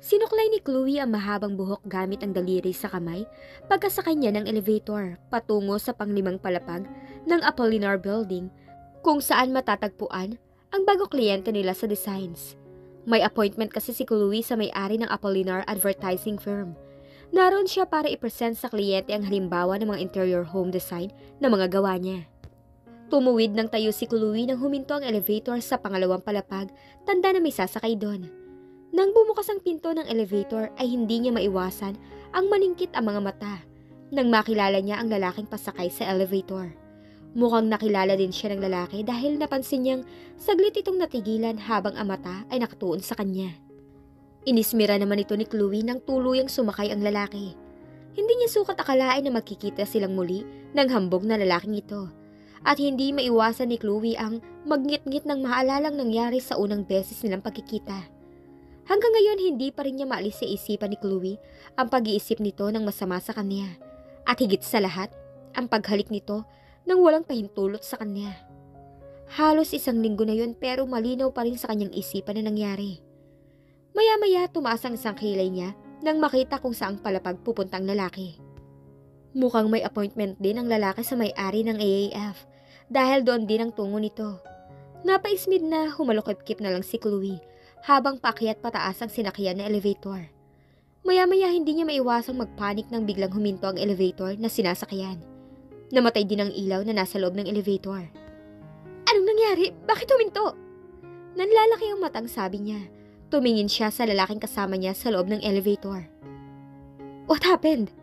Sinuklay ni Chloe ang mahabang buhok gamit ang daliri sa kamay pagkasakay niya ng elevator patungo sa panglimang palapag ng Apolinar Building kung saan matatagpuan ang bagong kliyente nila sa designs. May appointment kasi si Chloe sa may-ari ng Apolinar Advertising Firm. Naroon siya para i-present sa kliyente ang halimbawa ng mga interior home design na mga gawa niya. Tumuwid ng tayo si Chloe nang huminto ang elevator sa pangalawang palapag, tanda na may sasakay doon. Nang bumukas ang pinto ng elevator ay hindi niya maiwasan ang maningkit ang mga mata nang makilala niya ang lalaking pasakay sa elevator. Mukhang nakilala din siya ng lalaki dahil napansin niyang saglit itong natigilan habang ang mata ay nakatuon sa kanya. Inismira naman ito ni Chloe nang tuluyang sumakay ang lalaki. Hindi niya sukat akalain na magkikita silang muli ng hambog na lalaking ito. At hindi maiwasan ni Chloe ang magngit-ngit ng maalalang nangyari sa unang beses nilang pagkikita. Hanggang ngayon hindi pa rin niya maalis sa isipan ni Chloe ang pag-iisip nito ng masama sa kanya. At higit sa lahat, ang paghalik nito nang walang pahintulot sa kanya. Halos isang linggo na yun pero malinaw pa rin sa kanyang isipan na nangyari. Maya-maya tumaas ang isang kilay niya nang makita kung saang palapag pupuntang lalaki. Mukhang may appointment din ang lalaki sa may-ari ng AAF dahil doon din ang tungo nito. Napaismid na humalukip-kip na lang si Chloe habang paakyat pataas ang sinakyan na elevator. Maya-maya hindi niya maiwasang magpanik nang biglang huminto ang elevator na sinasakyan. Namatay din ang ilaw na nasa loob ng elevator. Anong nangyari? Bakit huminto? Nanlalaki ang matang sabi niya. Tumingin siya sa lalaking kasama niya sa loob ng elevator. What happened?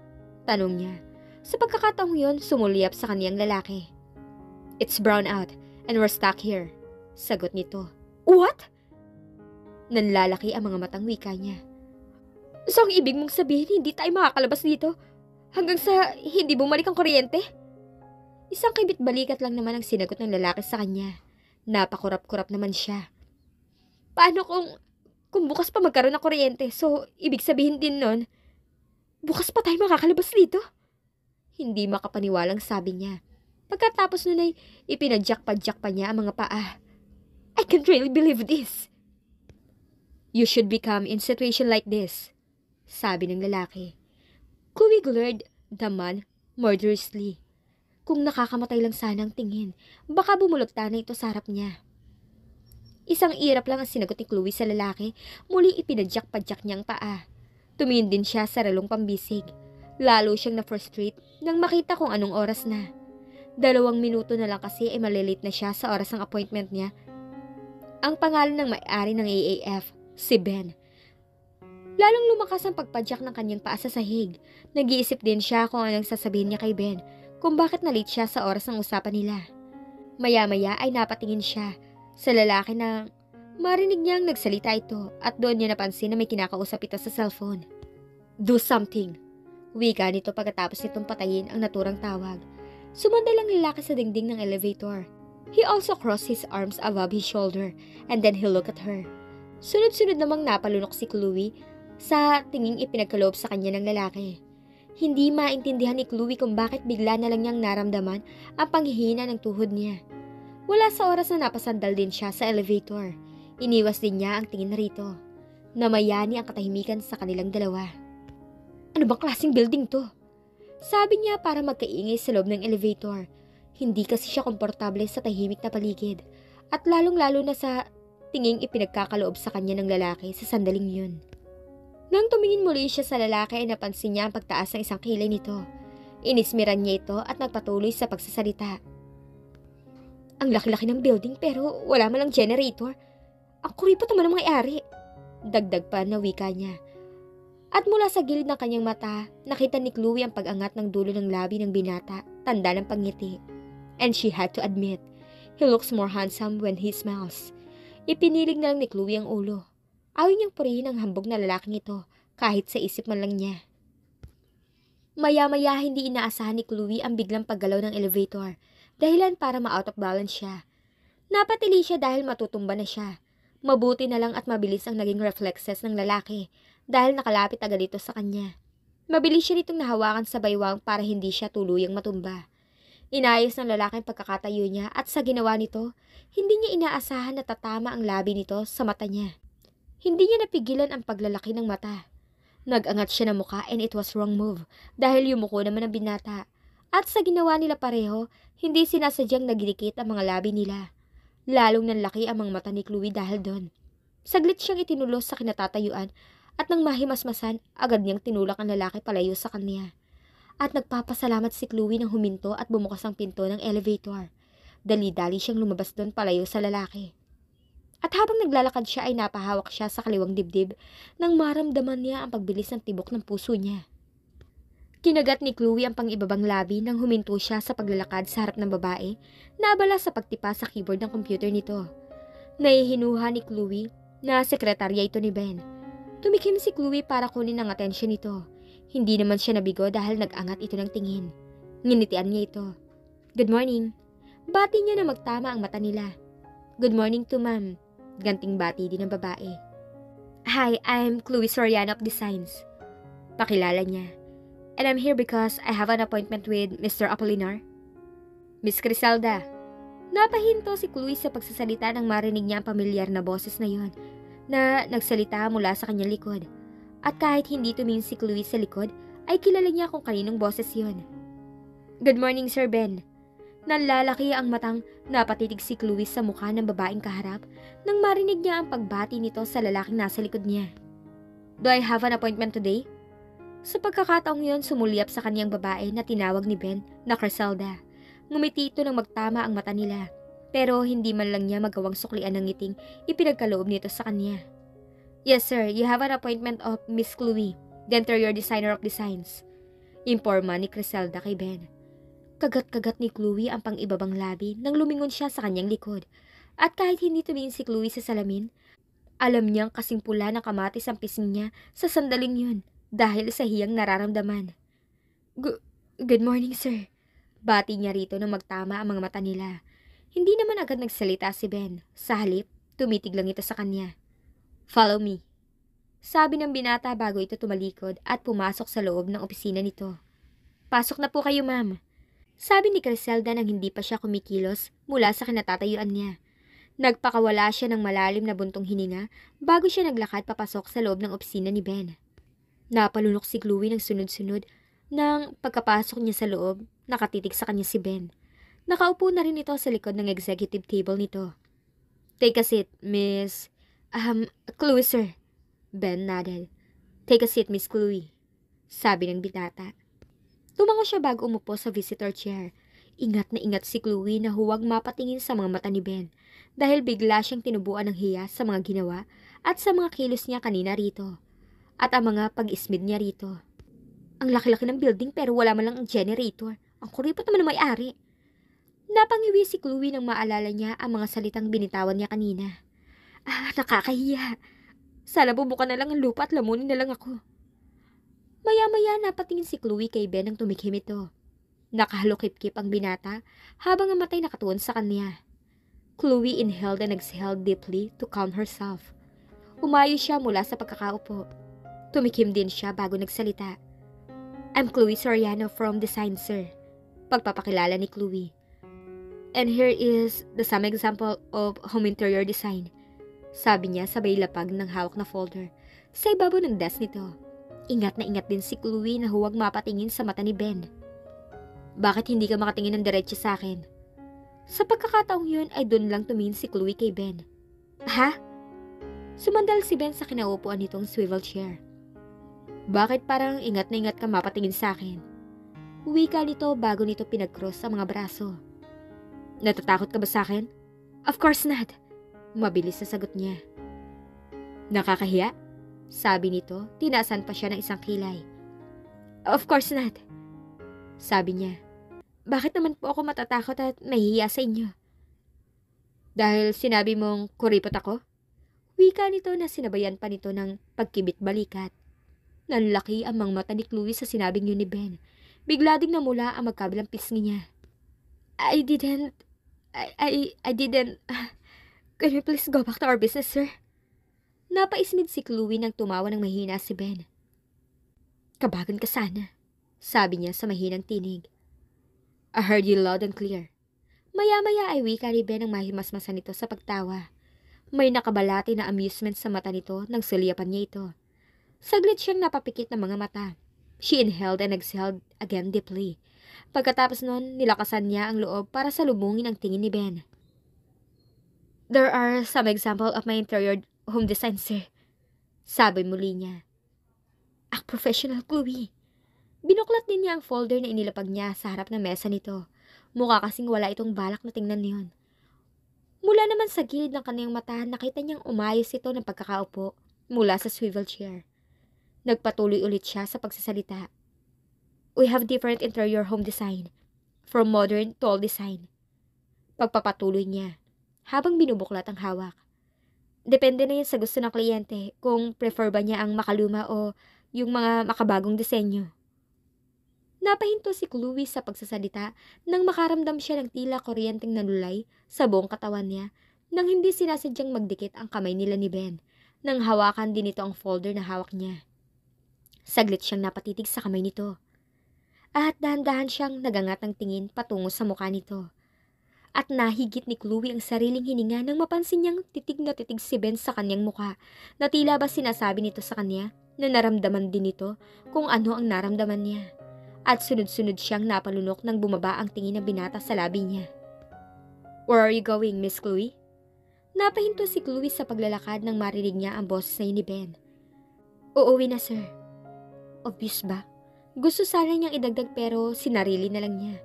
Tanong niya. Sa pagkakataong yun, sumulyap sa kaniyang lalaki. It's brown out and we're stuck here. Sagot nito. What? Nanlalaki ang mga matang wika niya. So ang ibig mong sabihin hindi tayo makakalabas dito hanggang sa hindi bumalik ang kuryente? Isang kibit-balikat lang naman ang sinagot ng lalaki sa kanya. Napakurap-kurap naman siya. Paano kung bukas pa magkaroon ng kuryente? So, ibig sabihin din nun, bukas pa tayo makakalabas dito? Hindi makapaniwalang sabi niya. Pagkatapos nun ay ipinadyak-padyak pa niya ang mga paa. I can't really believe this. You should become in situation like this, sabi ng lalaki. Chloe glared the man murderously. Kung nakakamatay lang sana ang tingin, baka bumulagta na ito sa harap niya. Isang irap lang ang sinagot ni Chloe sa lalaki, muli ipinadyak-padyak niyang paa. Tumingin din siya sa relong pambisig. Lalo siyang na-frustrate nang makita kung anong oras na. 2 minuto na lang kasi ay malilate na siya sa oras ng appointment niya. Ang pangalan ng may-ari ng AAF, si Ben. Lalong lumakas ang pagpadyak ng kanyang paa sa sahig. Nag-iisip din siya kung anong sasabihin niya kay Ben, kung bakit na-late siya sa oras ng usapan nila. Maya-maya ay napatingin siya sa lalaki na marinig niyang nagsalita ito at doon niya napansin na may kinakausap ito sa cellphone. Do something. Wika nito pagkatapos nitong patayin ang naturang tawag. Sumandal ang lalaki sa dingding ng elevator. He also crossed his arms above his shoulder and then he looked at her. Sunod-sunod namang napalunok si Chloe sa tinging ipinagkaloob sa kanya ng lalaki. Hindi maintindihan ni Chloe kung bakit bigla na lang niyang naramdaman ang panghihina ng tuhod niya. Wala sa oras na napasandal din siya sa elevator. Iniwas din niya ang tingin na rito. Namayani ang katahimikan sa kanilang dalawa. Ano bang klaseng building to? Sabi niya para magkaingay sa loob ng elevator. Hindi kasi siya komportable sa tahimik na paligid. At lalong-lalo na sa tinging ipinagkakaloob sa kanya ng lalaki sa sandaling yun. Nang tumingin muli siya sa lalaki ay napansin niya ang pagtaas ng isang kilay nito. Inismiran niya ito at nagpatuloy sa pagsasalita. Ang laki-laki ng building pero wala man lang generator. Ang kuripot naman ng may-ari. Dagdag pa na wika niya. At mula sa gilid ng kanyang mata, nakita ni Chloe ang pag-angat ng dulo ng labi ng binata, tanda ng pangiti. And she had to admit, he looks more handsome when he smiles. Ipinilig na lang ni Chloe ang ulo. Ayaw niyang purihin ang hambog na lalaking ito, kahit sa isip man lang niya. Maya-maya hindi inaasahan ni Chloe ang biglang paggalaw ng elevator, dahilan para ma-out of balance siya. Napatili siya dahil matutumba na siya. Mabuti na lang at mabilis ang naging reflexes ng lalaki, dahil nakalapit agad ito sa kanya. Mabilis siya nitong nahawakan sa baywang para hindi siya tuluyang matumba. Inayos ng lalaki ang pagkakatayo niya at sa ginawa nito, hindi niya inaasahan na tatama ang labi nito sa mata niya. Hindi niya napigilan ang paglalaki ng mata. Nag-angat siya ng muka and it was wrong move dahil yumuko naman ang binata. At sa ginawa nila pareho, hindi sinasadyang nagdikit ang mga labi nila. Lalong nanlaki ang mga mata ni Chloe dahil doon. Saglit siyang itinulos sa kinatatayuan at nang mahimasmasan, agad niyang tinulak ang lalaki palayo sa kanya. At nagpapasalamat si Chloe nang huminto at bumukas ang pinto ng elevator. Dali-dali siyang lumabas doon palayo sa lalaki. At habang naglalakad siya ay napahawak siya sa kaliwang dibdib nang maramdaman niya ang pagbilis ng tibok ng puso niya. Kinagat ni Chloe ang pang-ibabang labi nang huminto siya sa paglalakad sa harap ng babae na abala sa pagtipa sa keyboard ng computer nito. Naihinuha ni Chloe na sekretarya ito ni Ben. Tumikim si Chloe para kunin ang atensyon nito. Hindi naman siya nabigo dahil nag-angat ito ng tingin. Nginitian niya ito. Good morning. Bati niya na magtama ang mata nila. Good morning to ma'am. Ganting bati din ng babae. Hi, I'm Chloe Soriano of Designs. Pakilala niya. And I'm here because I have an appointment with Mr. Apolinar. Miss Criselda. Napahinto si Chloe sa pagsasalita nang marinig niya ang pamilyar na boses na yon na nagsalita mula sa kanyang likod. At kahit hindi tumingin si Chloe sa likod, ay kilala niya kung kaninong boses yon. Good morning, Sir Ben. Nanlalaki ang matang napatitig si Chloe sa mukha ng babaeng kaharap nang marinig niya ang pagbati nito sa lalaking nasa likod niya. Do I have an appointment today? Sa pagkakataong yon, sumulyap sa kaniyang babae na tinawag ni Ben na Criselda. Ngumiti ito nang magtama ang mata nila, pero hindi man lang niya magawang suklian ng ngiting ipinagkaloob nito sa kanya. Yes sir, you have an appointment of Miss Chloe, the interior designer of designs. Imporma ni Criselda kay Ben. Kagat-kagat ni Chloe ang pang-ibabang labi nang lumingon siya sa kanyang likod. At kahit hindi tumingin si Chloe sa salamin, alam niyang kasing pula ng kamatis ang pisngi niya sa sandaling yun dahil sa hiyang nararamdaman. Good morning, sir. Bati niya rito nang magtama ang mga mata nila. Hindi naman agad nagsalita si Ben. Sa halip, tumitig lang ito sa kanya. Follow me. Sabi ng binata bago ito tumalikod at pumasok sa loob ng opisina nito. Pasok na po kayo, ma'am. Sabi ni Criselda nang hindi pa siya kumikilos mula sa kinatatayuan niya. Nagpakawala siya ng malalim na buntong hininga bago siya naglakad papasok sa loob ng opisina ni Ben. Napalunok si Chloe ng sunod-sunod nang pagkapasok niya sa loob, nakatitig sa kanya si Ben. Nakaupo na rin ito sa likod ng executive table nito. Take a seat, Miss... Chloe, sir. Ben nodded. Take a seat, Miss Chloe. Sabi ng bitata. Tumango siya bago umupo sa visitor chair. Ingat na ingat si Chloe na huwag mapatingin sa mga mata ni Ben dahil bigla siyang tinubuan ng hiya sa mga ginawa at sa mga kilos niya kanina rito. At ang mga pag-ismid niya rito. Ang laki-laki ng building pero wala man lang ang generator. Ang kuripot naman ng may-ari. Napangiwi si Chloe nang maalala niya ang mga salitang binitawan niya kanina. Nakakahiya. Sana bubukan na lang ang lupa at lamunin na lang ako. Maya-maya napatingin si Chloe kay Ben nang tumikhim ito. Nakahalokip-kip ang binata habang ang matay nakatuon sa kanya. Chloe inhaled and exhaled deeply to calm herself. Umayo siya mula sa pagkakaupo. Tumikim din siya bago nagsalita. I'm Chloe Soriano from Design, sir. Pagpapakilala ni Chloe. And here is the some example of home interior design. Sabi niya sabay lapag ng hawak na folder sa ibabaw ng desk nito. Ingat na ingat din si Chloe na huwag mapatingin sa mata ni Ben. Bakit hindi ka makatingin ng diretso sa akin? Sa pagkakataong yun ay doon lang tumingin si Chloe kay Ben. Ha? Sumandal si Ben sa kinaupuan nitong swivel chair. Bakit parang ingat na ingat ka mapatingin sa akin? Wika nito bago nito pinag-cross sa mga braso. Natatakot ka ba sa akin? Of course not. Mabilis na sagot niya. Nakakahiya? Sabi nito, tinasan pa siya ng isang kilay. Of course not. Sabi niya. Bakit naman po ako matatakot at mahihiya sa inyo? Dahil sinabi mong kuripot ako? Wika nito na sinabayan pa nito ng pagkibit balikat. Nanlaki ang mga mata ni Chloe sa sinabing yun ni Ben. Bigla ding namula ang magkabilang pisngi niya. I didn't... Can we please go back to our business, sir? Napaismid si Chloe nang tumawa ng mahina si Ben. Kabagan ka sana, sabi niya sa mahinang tinig. I heard you loud and clear. Maya-maya ay wika ni Ben ang mahimasmasan nito sa pagtawa. May nakabalati na amusement sa mata nito nang sulyapan niya ito. Saglit siyang napapikit ng mga mata. She inhaled and exhaled again deeply. Pagkatapos nun, nilakasan niya ang loob para salubungin ang tingin ni Ben. "There are some example of my interior home design, sir," sabi muli niya. "Act professional, Chloe." Binuklat din niya ang folder na inilapag niya sa harap ng mesa nito. Mukha kasing wala itong balak na tingnan niyon. Mula naman sa gilid ng kanyang mata, nakita niyang umayos ito ng pagkakaupo mula sa swivel chair. Nagpatuloy ulit siya sa pagsasalita. "We have different interior home design, from modern to old design." Pagpapatuloy niya, habang binubuklat ang hawak. Depende na yan sa gusto ng kliyente, kung prefer ba niya ang makaluma o yung mga makabagong disenyo. Napahinto si Chloe sa pagsasalita nang makaramdam siya ng tila kuryenteng nanulay sa buong katawan niya nang hindi sinasadyang magdikit ang kamay nila ni Ben nang hawakan din ito ang folder na hawak niya. Saglit siyang napatitig sa kamay nito at dahan-dahan siyang nagangat ng tingin patungo sa mukha nito. At nahigit ni Chloe ang sariling hininga nang mapansin niyang titig na titig si Ben sa kanyang mukha na tila ba sinasabi nito sa kanya na naramdaman din nito kung ano ang naramdaman niya. At sunod-sunod siyang napalunok nang bumaba ang tingin ng binata sa labi niya. "Where are you going, Miss Chloe?" Napahinto si Chloe sa paglalakad nang marinig niya ang boses ni Ben. "Uuwi na, sir." Obvious ba? Gusto sana niyang idagdag pero sinarili na lang niya.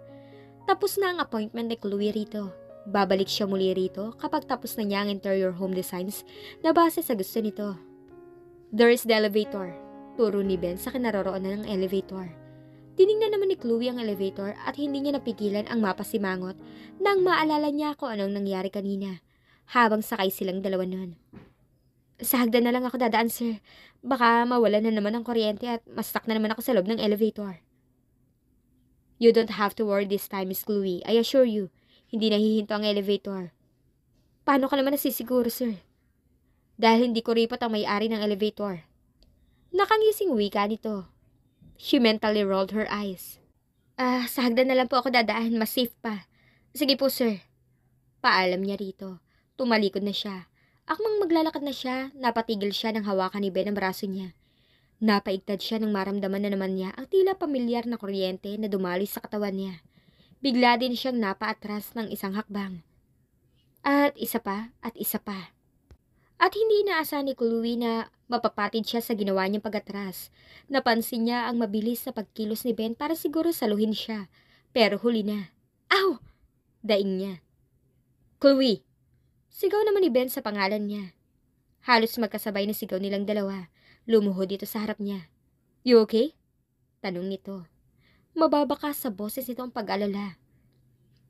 Tapos na ang appointment ni Chloe rito. Babalik siya muli rito kapag tapos na niya ang interior home designs na base sa gusto nito. "There is the elevator," turo ni Ben sa kinaroroonan ng elevator. Tiningnan naman ni Chloe ang elevator at hindi niya napigilan ang mapasimangot nang maalala niya kung anong nangyari kanina habang sakay silang dalawa nun. "Sa hagdan na lang ako dadaan, sir. Baka mawala na naman ang kuryente at ma-stuck na naman ako sa loob ng elevator." "You don't have to worry this time, Miss Chloe. I assure you, hindi nahihinto ang elevator." "Paano ka naman nasisiguro, sir?" "Dahil hindi ko ripot ang may-ari ng elevator." Nakangising wika nito. She mentally rolled her eyes. Sa hagdan na lang po ako dadaan. Mas safe pa." "Sige po, sir." Paalam niya rito. Tumalikod na siya. Akmang maglalakad na siya, napatigil siya nang hawakan ni Ben ang braso niya. Napaigtad siya nang maramdaman na naman niya ang tila pamilyar na kuryente na dumaloy sa katawan niya. Bigla din siyang napaatras ng isang hakbang. At isa pa, at isa pa. At hindi inaasahan ni Chloe na mapapatid siya sa ginawa niyang pag-atras. Napansin niya ang mabilis na pagkilos ni Ben para siguro saluhin siya. Pero huli na. "Ow!" daing niya. "Chloe!" Sigaw naman ni Ben sa pangalan niya. Halos magkasabay na sigaw nilang dalawa. Lumuhod dito sa harap niya. "You okay?" tanong nito. Mababa ka sa boses nito ang pag-alala.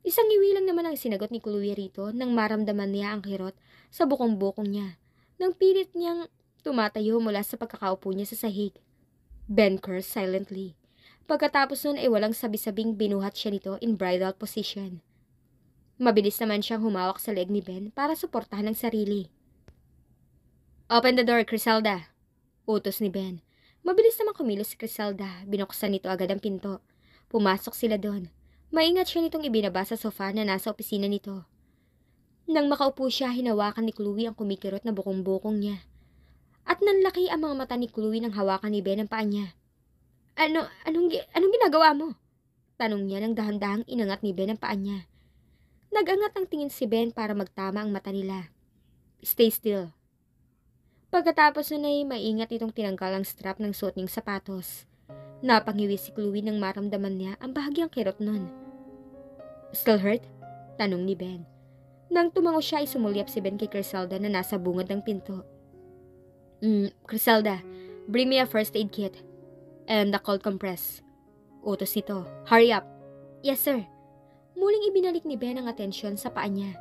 Isang iwi lang naman ang sinagot ni Chloe rito nang maramdaman niya ang kirot sa bukong-bukong niya. Nang pilit niyang tumatayo mula sa pagkakaupo niya sa sahig. Ben cursed silently. Pagkatapos nun ay walang sabi-sabing binuhat siya nito in bridal position. Mabilis naman siyang humawak sa leg ni Ben para suportahan ang sarili. "Open the door, Criselda," utos ni Ben. Mabilis naman kumilos si Criselda. Binuksan nito agad ang pinto. Pumasok sila doon. Maingat siya nitong ibinaba sa sofa na nasa opisina nito. Nang makaupo siya, hinawakan ni Chloe ang kumikirot na bukong-bukong niya. At nanlaki ang mga mata ni Chloe nang hawakan ni Ben ang paa niya. Anong ginagawa mo?" tanong niya nang dahan-dahang inangat ni Ben ang paa niya. Nag-angat ang tingin si Ben para magtama ang mata nila. "Stay still." Pagkatapos nun ay maingat itong tinanggal ang strap ng suot niyang sapatos. Napangiwi si Chloe nang maramdaman niya ang bahagyang kirot nun. "Still hurt?" tanong ni Ben. Nang tumango siya ay sumulyap si Ben kay Criselda na nasa bungad ng pinto. "Criselda, bring me a first aid kit and a cold compress." Utos nito. "Hurry up." "Yes, sir." Muling ibinalik ni Ben ang atensyon sa paa niya.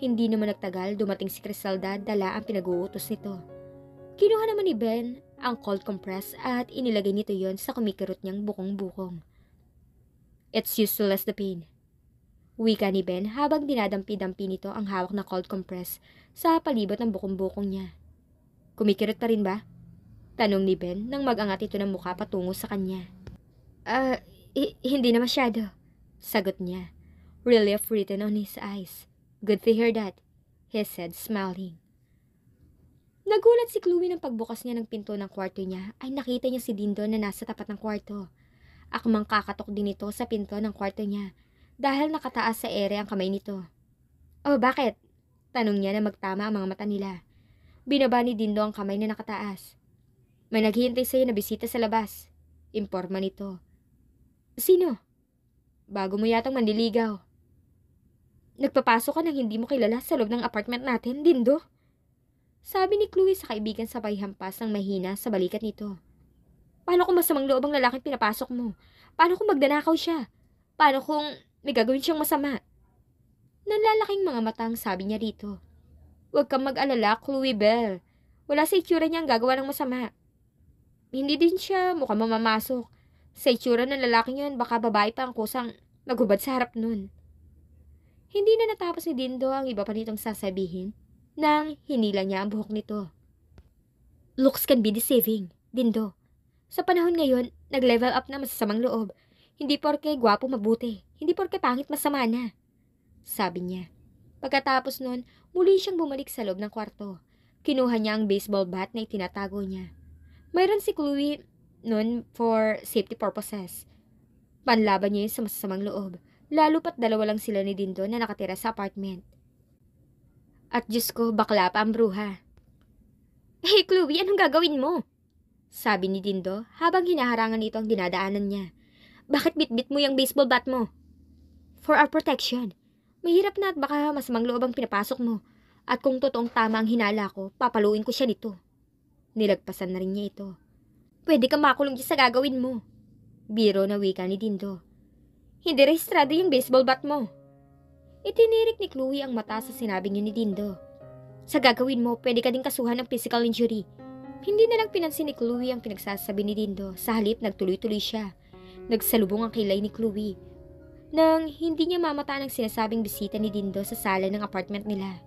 Hindi naman nagtagal, dumating si Criselda, dala ang pinag-uutos nito. Kinuha naman ni Ben ang cold compress at inilagay nito yon sa kumikirot niyang bukong-bukong. "It's used to less the pain," wika ni Ben habang dinadampi-dampi nito ang hawak na cold compress sa palibot ng bukong-bukong niya. "Kumikirot pa rin ba?" tanong ni Ben nang mag-angat ito ng mukha patungo sa kanya. Hindi na masyado," sagot niya. Relief written on his eyes. "Good to hear that," he said, smiling. Nagulat si Chloe nang pagbukas niya ng pinto ng kwarto niya ay nakita niya si Dindo na nasa tapat ng kwarto. Akmang kakatok din ito sa pinto ng kwarto niya dahil nakataas sa ere ang kamay nito. "Oh, bakit?" Tanong niya na magtama ang mga mata nila. Binaba ni Dindo ang kamay na nakataas. "May naghihintay sa'yo na bisita sa labas," imporma nito. "Sino?" "Bago mo yatang manliligaw." "Nagpapasok ka ng hindi mo kilala sa loob ng apartment natin, Dindo?" Sabi ni Chloe sa kaibigan sabay hampas ng mahina sa balikat nito. "Paano kung masamang loob ang lalaking pinapasok mo? Paano kung magdanakaw siya? Paano kung may gagawin siyang masama?" Nanlalaking mga mata ang sabi niya rito. "Huwag kang mag-alala, Chloe Bell. Wala sa itsura niya ang gagawa ng masama. Hindi din siya mukhang mamamasok. Sa itsura ng lalaking yun, baka babae pa ang kusang naghubad sa harap nun." Hindi na natapos ni Dindo ang iba pa nitong sasabihin nang hinila niya ang buhok nito. "Looks can be deceiving, Dindo. Sa panahon ngayon, nag-level up na masasamang loob. Hindi porke gwapo mabuti, hindi porke pangit masama na," sabi niya. Pagkatapos nun, muli siyang bumalik sa loob ng kwarto. Kinuha niya ang baseball bat na itinatago niya. Mayroon si Chloe nun for safety purposes. Panlaban niya yun sa masasamang loob, lalo pat dalawa lang sila ni Dindo na nakatira sa apartment. At Diyos ko, bakla pa ang bruha. "Hey Chloe, anong gagawin mo?" sabi ni Dindo habang hinaharangan nito ang dinadaanan niya. "Bakit bitbit mo yung baseball bat mo?" "For our protection. Mahirap na at baka masamang loob ang pinapasok mo. At kung totoong tama ang hinala ko, papaluin ko siya nito." Nilagpasan na rin niya ito. "Pwede kang makulong dyan sa gagawin mo." Biro na wika ni Dindo. "Hindi rehistrado yung baseball bat mo." Itinirik ni Chloe ang mata sa sinabing yun ni Dindo. "Sa gagawin mo, pwede ka ding kasuhan ng physical injury." Hindi na lang pinansin ni Chloe ang pinagsasabi ni Dindo. Sa halip, nagtuloy-tuloy siya. Nagsalubong ang kilay ni Chloe. Nang hindi niya mamataan ang sinasabing bisita ni Dindo sa sala ng apartment nila.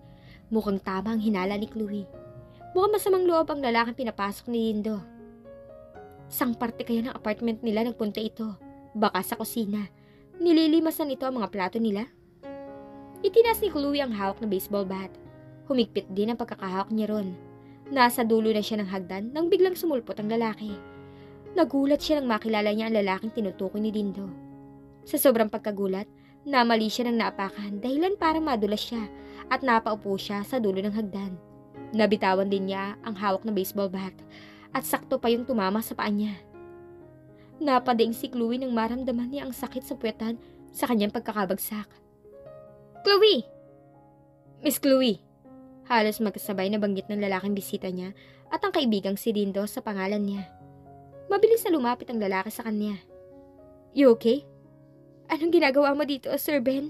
Mukhang tama ang hinala ni Chloe. Mukhang masamang loob ang lalaking pinapasok ni Dindo. Sang parte kaya ng apartment nila nagpunta ito? Baka sa kusina. Nililimasan ito ang mga plato nila? Itinas ni Chloe ang hawak na baseball bat. Humigpit din ang pagkakahawak niya ron. Nasa dulo na siya ng hagdan nang biglang sumulpot ang lalaki. Nagulat siya nang makilala niya ang lalaking tinutukoy ni Dindo. Sa sobrang pagkagulat, namali siya ng naapakan dahilan para madulas siya at napaupo siya sa dulo ng hagdan. Nabitawan din niya ang hawak na baseball bat at sakto pa yung tumama sa paa niya. Napadaing si Chloe nang maramdaman niya ang sakit sa puwetan sa kanyang pagkakabagsak. "Chloe! Miss Chloe!" Halos magkasabay na banggit ng lalaking bisita niya at ang kaibigang si Dindo sa pangalan niya. Mabilis na lumapit ang lalaki sa kanya. "You okay? Anong ginagawa mo dito, Sir Ben?"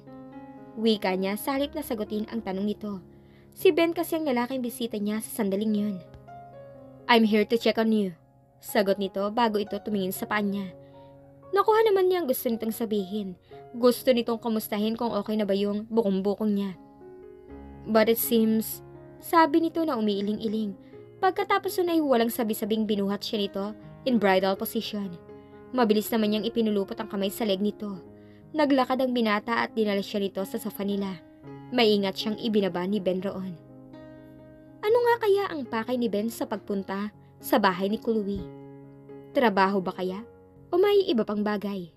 Wika niya sa halip na sagutin ang tanong nito. Si Ben kasi ang lalaking bisita niya sa sandaling yun. "I'm here to check on you," sagot nito bago ito tumingin sa paa niya. Nakuha naman niya ang gusto nitong sabihin. Gusto nitong kumustahin kung okay na ba yung bukong-bukong niya. "But it seems," sabi nito na umiiling-iling. Pagkatapos nun ay walang sabi-sabing binuhat siya nito in bridal position. Mabilis naman niyang ipinulupot ang kamay sa leg nito. Naglakad ang binata at dinala siya nito sa sofa nila. Maingat siyang ibinaba ni Ben roon. Ano nga kaya ang pakay ni Ben sa pagpunta sa bahay ni Chloe? Trabaho ba kaya? O may iba pang bagay?